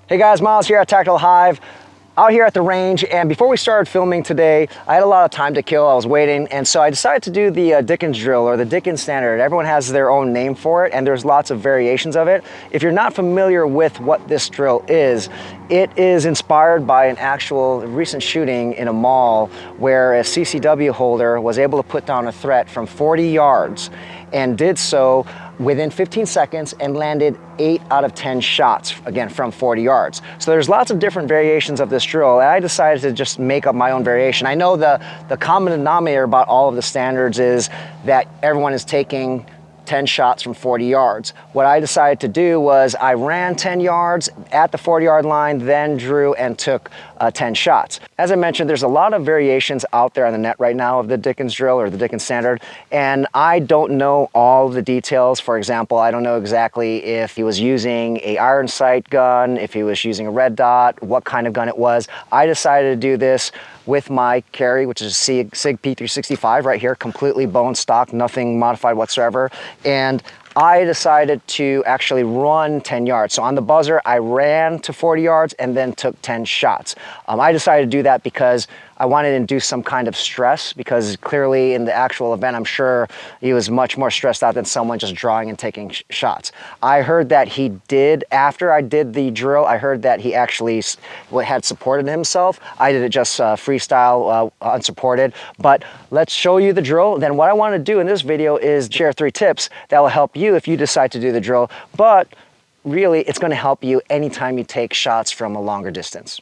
Hey guys, Myles here at Tactical Hyve, out here at the range, and before we started filming today, I had a lot of time to kill. I was waiting, and so I decided to do the Dicken Drill, or the Dicken Standard. Everyone has their own name for it, and there's lots of variations of it. If you're not familiar with what this drill is, it is inspired by an actual recent shooting in a mall where a CCW holder was able to put down a threat from 40 yards and did so within 15 seconds and landed 8 out of 10 shots, again, from 40 yards. So there's lots of different variations of this drill, and I decided to just make up my own variation. I know the common denominator about all of the standards is that everyone is taking 10 shots from 40 yards. What I decided to do was I ran 10 yards at the 40-yard line, then drew and took 10 shots. As I mentioned, there's a lot of variations out there on the net right now of the Dicken Drill or the Dicken Standard, and I don't know all the details. For example, I don't know exactly if he was using an iron sight gun, if he was using a red dot, what kind of gun it was. I decided to do this with my carry, which is a SIG P365 right here, completely bone stock, nothing modified whatsoever. And I decided to actually run 10 yards. So on the buzzer, I ran to 40 yards and then took 10 shots. I decided to do that because I wanted to induce some kind of stress, because clearly in the actual event, I'm sure he was much more stressed out than someone just drawing and taking shots. I heard that he did, after I did the drill, I heard that he actually had supported himself. I did it just freestyle, unsupported. But let's show you the drill. Then what I want to do in this video is share 3 tips that will help you if you decide to do the drill. But really, it's going to help you anytime you take shots from a longer distance.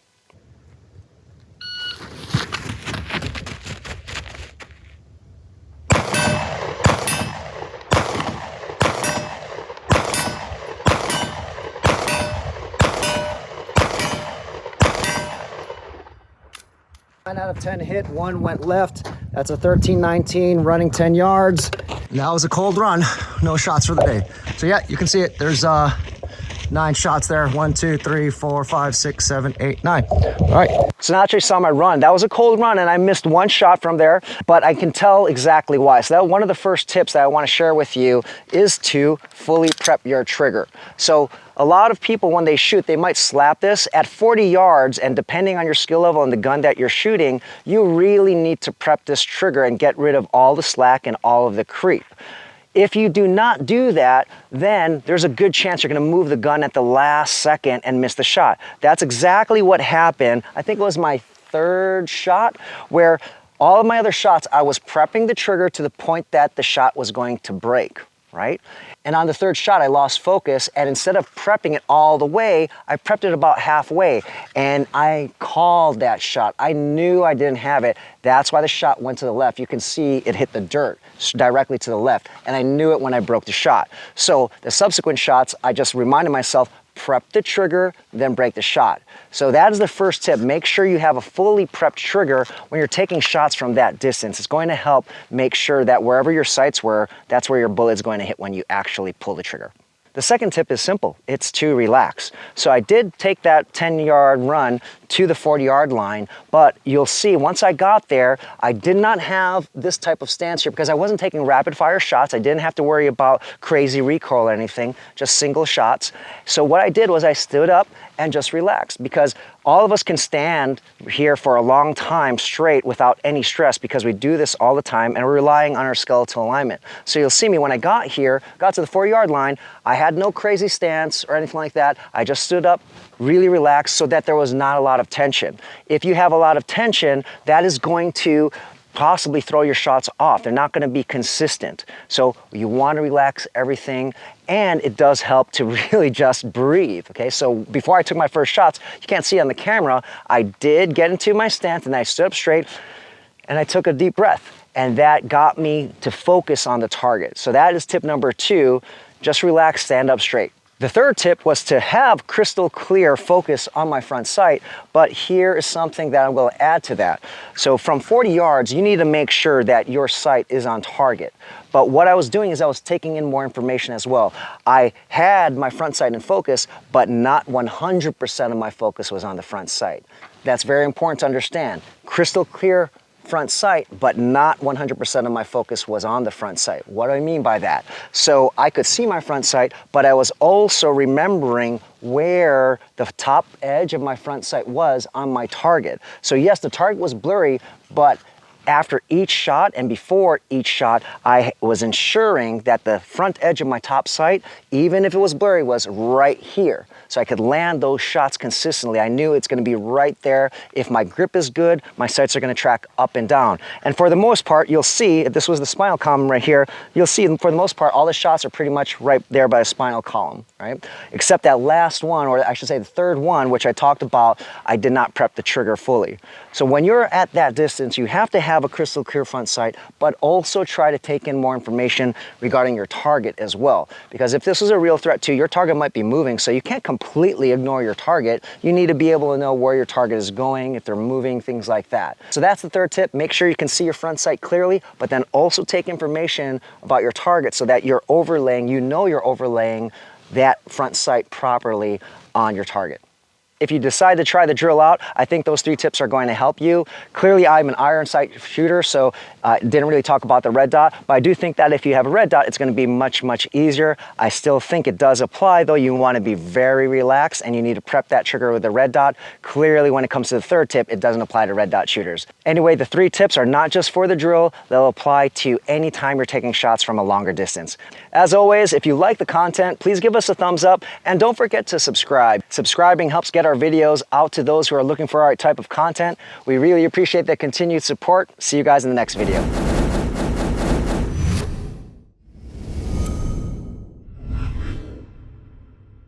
Nine out of 10 hit, 1 went left. That's a 13-19 running 10 yards. And that was a cold run, no shots for the day. So yeah, you can see it. There's 9 shots there. 1, 2, 3, 4, 5, 6, 7, 8, 9. All right, so now I actually saw my run. That was a cold run and I missed 1 shot from there, but I can tell exactly why. So that one of the first tips that I want to share with you is to fully prep your trigger. So a lot of people, when they shoot, they might slap this at 40 yards, and depending on your skill level and the gun that you're shooting, you really need to prep this trigger and get rid of all the slack and all of the creep. If you do not do that, then there's a good chance you're going to move the gun at the last second and miss the shot. That's exactly what happened. I think it was my 3rd shot, where all of my other shots, I was prepping the trigger to the point that the shot was going to break, right? And on the 3rd shot, I lost focus, and instead of prepping it all the way, I prepped it about halfway, and I called that shot. I knew I didn't have it. That's why the shot went to the left. You can see it hit the dirt directly to the left, and I knew it when I broke the shot. So the subsequent shots, I just reminded myself, prep the trigger, then break the shot. So that is the first tip. Make sure you have a fully prepped trigger when you're taking shots from that distance. It's going to help make sure that wherever your sights were, that's where your bullet's going to hit when you actually pull the trigger. The second tip is simple. It's to relax. So I did take that 10-yard run to the 40-yard line, but you'll see once I got there, I did not have this type of stance here because I wasn't taking rapid fire shots. I didn't have to worry about crazy recoil or anything, just single shots. So what I did was I stood up and just relaxed, because all of us can stand here for a long time straight without any stress, because we do this all the time and we're relying on our skeletal alignment. So you'll see me when I got here, got to the 40-yard line, I had no crazy stance or anything like that. I just stood up, really relaxed, so that there was not a lot of tension. If you have a lot of tension, that is going to possibly throw your shots off. They're not going to be consistent. So you want to relax everything, and it does help to really just breathe, okay? So before I took my first shots, you can't see on the camera, I did get into my stance and I stood up straight and I took a deep breath, and that got me to focus on the target. So that is tip number 2, just relax, stand up straight. The third tip was to have crystal clear focus on my front sight, but here is something that I'm going to add to that. So from 40 yards, you need to make sure that your sight is on target. But what I was doing is I was taking in more information as well. I had my front sight in focus, but not 100% of my focus was on the front sight. That's very important to understand. Crystal clear front sight, but not 100% of my focus was on the front sight. What do I mean by that? So I could see my front sight, but I was also remembering where the top edge of my front sight was on my target. So yes, the target was blurry, but after each shot and before each shot, I was ensuring that the front edge of my top sight, even if it was blurry, was right here. So I could land those shots consistently. I knew it's gonna be right there. If my grip is good, my sights are gonna track up and down. And for the most part, you'll see, if this was the spinal column right here, you'll see for the most part, all the shots are pretty much right there by the spinal column, right? Except that last one, or I should say the third one, which I talked about, I did not prep the trigger fully. So when you're at that distance, you have to have a crystal clear front sight, but also try to take in more information regarding your target as well. Because if this is a real threat to you, your target might be moving, so you can't completely ignore your target. You need to be able to know where your target is going, if they're moving, things like that. So that's the third tip. Make sure you can see your front sight clearly, but then also take information about your target so that you're overlaying, you're overlaying that front sight properly on your target. If you decide to try the drill out, I think those 3 tips are going to help you. Clearly, I'm an iron sight shooter, so didn't really talk about the red dot, but I do think that if you have a red dot, it's gonna be much, much easier. I still think it does apply, though you wanna be very relaxed and you need to prep that trigger with a red dot. Clearly, when it comes to the third tip, it doesn't apply to red dot shooters. Anyway, the 3 tips are not just for the drill, they'll apply to any time you're taking shots from a longer distance. As always, if you like the content, please give us a thumbs up and don't forget to subscribe. Subscribing helps get our videos out to those who are looking for our type of content. We really appreciate the continued support. See you guys in the next video.